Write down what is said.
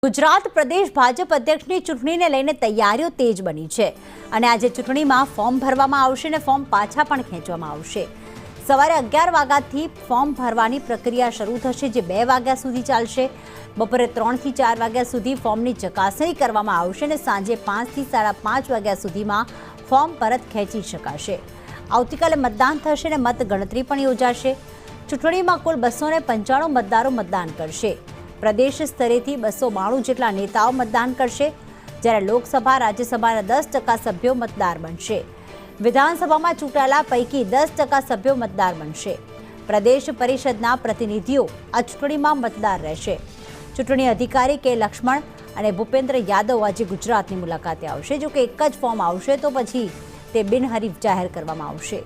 ગુજરાત પ્રદેશ ભાજપ અધ્યક્ષની ચૂંટણીને લઈને તૈયારીઓ તેજ બની છે અને આજે ચૂંટણીમાં ફોર્મ ભરવામાં આવશે અને ફોર્મ પાછા પણ ખેંચવામાં આવશે। સવારે 11 વાગ્યાથી ફોર્મ ભરવાની પ્રક્રિયા શરૂ થશે, જે 2 વાગ્યા સુધી ચાલશે। બપોરે 3 થી 4 વાગ્યા સુધી ફોર્મની ચકાસણી કરવામાં આવશે અને સાંજે 5 થી 5:30 વાગ્યા સુધીમાં ફોર્મ પરત ખેંચી શકાશે। આવતીકાલે મતદાન થશે અને મતગણતરી પણ યોજાશે। ચૂંટણીમાં કુલ 295 મતદારો મતદાન કરશે। પ્રદેશ સ્તરેથી 292 જેટલા નેતાઓ મતદાન કરશે, જ્યારે લોકસભા રાજ્યસભાના 10% સભ્યો મતદાર બનશે। વિધાનસભામાં ચૂંટાયેલા પૈકી 10% સભ્યો મતદાર બનશે। પ્રદેશ પરિષદના પ્રતિનિધિઓ આ ચૂંટણીમાં મતદાર રહેશે। ચૂંટણી અધિકારી કે લક્ષ્મણ અને ભૂપેન્દ્ર યાદવ આજે ગુજરાતની મુલાકાતે આવશે। જો કે એક જ ફોર્મ આવશે તો પછી તે બિનહરીફ જાહેર કરવામાં આવશે।